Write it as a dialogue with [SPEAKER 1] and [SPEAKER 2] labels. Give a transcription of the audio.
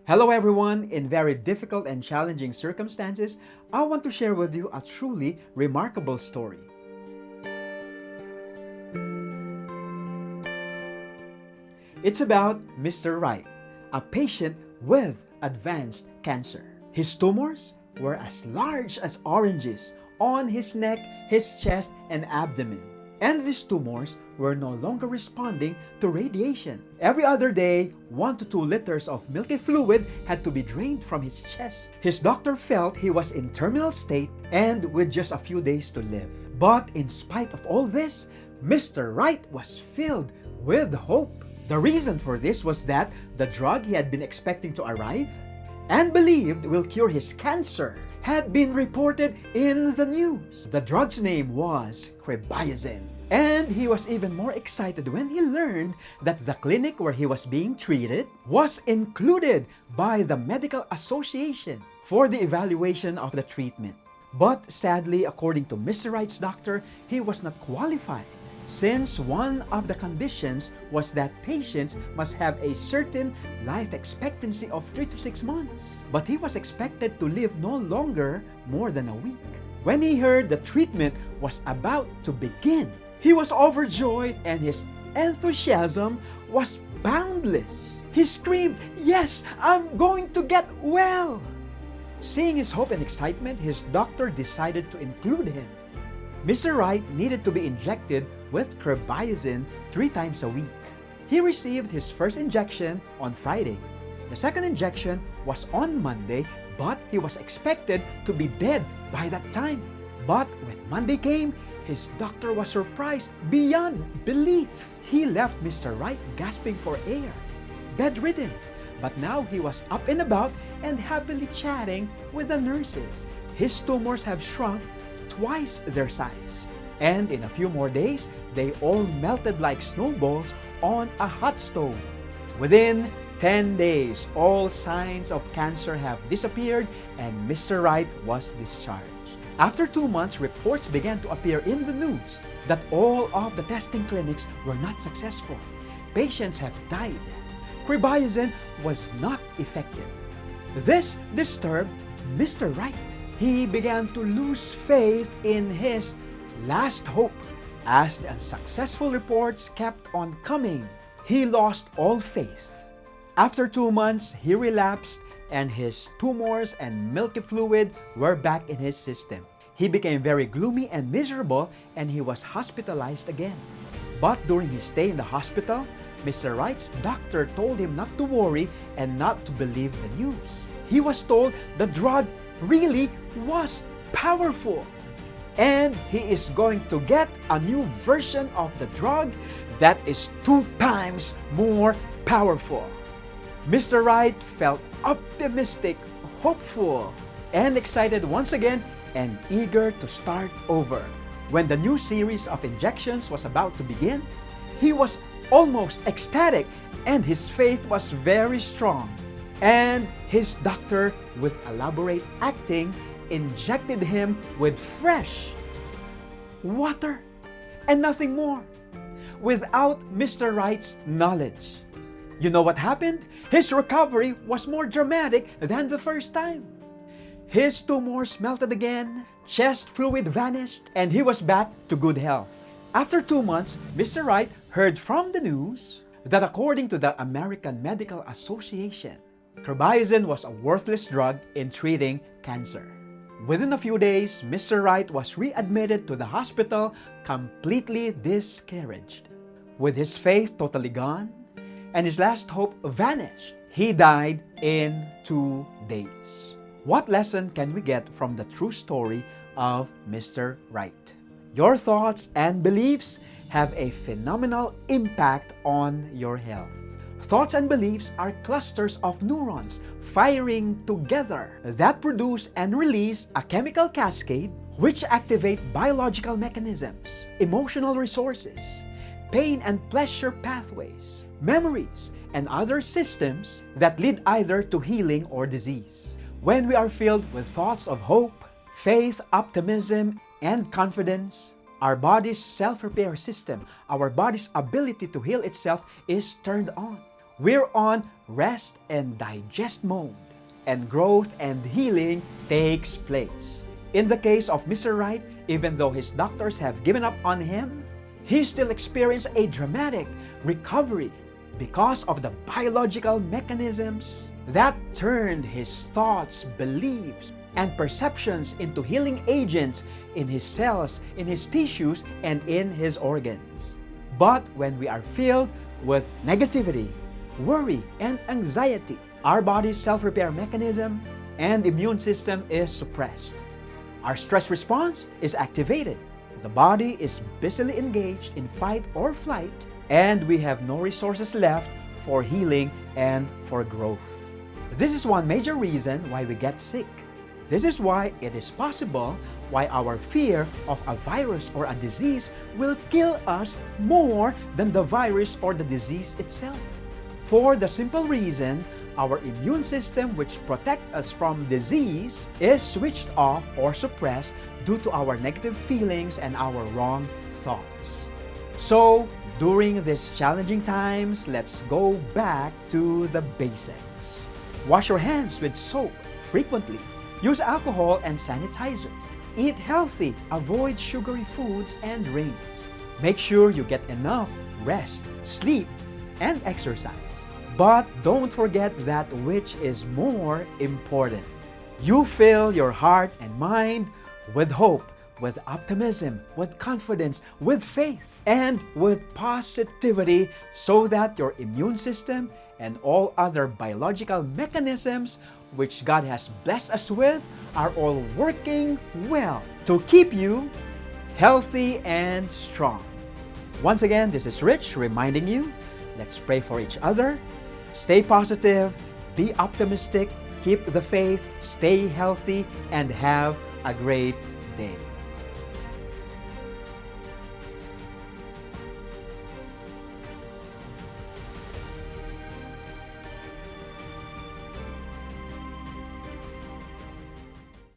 [SPEAKER 1] Hello everyone! In very difficult and challenging circumstances, I want to share with you a truly remarkable story. It's about Mr. Wright, a patient with advanced cancer. His tumors were as large as oranges on his neck, his chest, and abdomen. And these tumors were no longer responding to radiation. Every other day, 1 to 2 liters of milky fluid had to be drained from his chest. His doctor felt he was in terminal state and with just a few days to live. But in spite of all this, Mr. Wright was filled with hope. The reason for this was that the drug he had been expecting to arrive and believed will cure his cancer had been reported in the news. The drug's name was Crebiazine. And he was even more excited when he learned that the clinic where he was being treated was included by the Medical Association for the evaluation of the treatment. But sadly, according to Mr. Wright's doctor, he was not qualified, since one of the conditions was that patients must have a certain life expectancy of 3 to 6 months. But he was expected to live no longer more than a week. When he heard the treatment was about to begin, he was overjoyed and his enthusiasm was boundless. He screamed, "Yes, I'm going to get well!" Seeing his hope and excitement, his doctor decided to include him. Mr. Wright needed to be injected with Crebiazine 3 times a week. He received his first injection on Friday. The second injection was on Monday, but he was expected to be dead by that time. But when Monday came, his doctor was surprised beyond belief. He left Mr. Wright gasping for air, bedridden. But now he was up and about and happily chatting with the nurses. His tumors have shrunk twice their size. And in a few more days, they all melted like snowballs on a hot stove. Within 10 days, all signs of cancer have disappeared and Mr. Wright was discharged. After 2 months, reports began to appear in the news that all of the testing clinics were not successful. Patients have died. Crebiazine was not effective. This disturbed Mr. Wright. He began to lose faith in his last hope. As the unsuccessful reports kept on coming, he lost all faith. After 2 months, he relapsed and his tumors and milky fluid were back in his system. He became very gloomy and miserable and he was hospitalized again. But during his stay in the hospital, Mr. Wright's doctor told him not to worry and not to believe the news. He was told the drug really was powerful. And he is going to get a new version of the drug that is 2 times more powerful. Mr. Wright felt optimistic, hopeful, and excited once again and eager to start over. When the new series of injections was about to begin, he was almost ecstatic and his faith was very strong. And his doctor, with elaborate acting, injected him with fresh water and nothing more, without Mr. Wright's knowledge. You know what happened? His recovery was more dramatic than the first time. His tumors melted again, chest fluid vanished, and he was back to good health. After 2 months, Mr. Wright heard from the news that according to the American Medical Association, Crebiazine was a worthless drug in treating cancer. Within a few days, Mr. Wright was readmitted to the hospital, completely discouraged. With his faith totally gone and his last hope vanished, he died in 2 days. What lesson can we get from the true story of Mr. Wright? Your thoughts and beliefs have a phenomenal impact on your health. Thoughts and beliefs are clusters of neurons firing together that produce and release a chemical cascade which activate biological mechanisms, emotional resources, pain and pleasure pathways, memories, and other systems that lead either to healing or disease. When we are filled with thoughts of hope, faith, optimism, and confidence, our body's self-repair system, our body's ability to heal itself is turned on. we're on rest and digest mode, and growth and healing takes place. In the case of Mr. Wright, even though his doctors have given up on him, he still experienced a dramatic recovery because of the biological mechanisms that turned his thoughts, beliefs, and perceptions into healing agents in his cells, in his tissues, and in his organs. But when we are filled with negativity, worry, and anxiety, our body's self-repair mechanism and immune system is suppressed. Our stress response is activated. The body is busily engaged in fight or flight, and we have no resources left for healing and for growth. This is one major reason why we get sick. This is why it is possible why our fear of a virus or a disease will kill us more than the virus or the disease itself. For the simple reason, our immune system, which protects us from disease, is switched off or suppressed due to our negative feelings and our wrong thoughts. So, during these challenging times, let's go back to the basics. Wash your hands with soap frequently. Use alcohol and sanitizers. Eat healthy. Avoid sugary foods and drinks. Make sure you get enough rest, sleep, and exercise. But don't forget that which is more important. You fill your heart and mind with hope, with optimism, with confidence, with faith, and with positivity so that your immune system and all other biological mechanisms which God has blessed us with are all working well to keep you healthy and strong. Once again, this is Rich reminding you, let's pray for each other. Stay positive, be optimistic, keep the faith, stay healthy, and have a great day.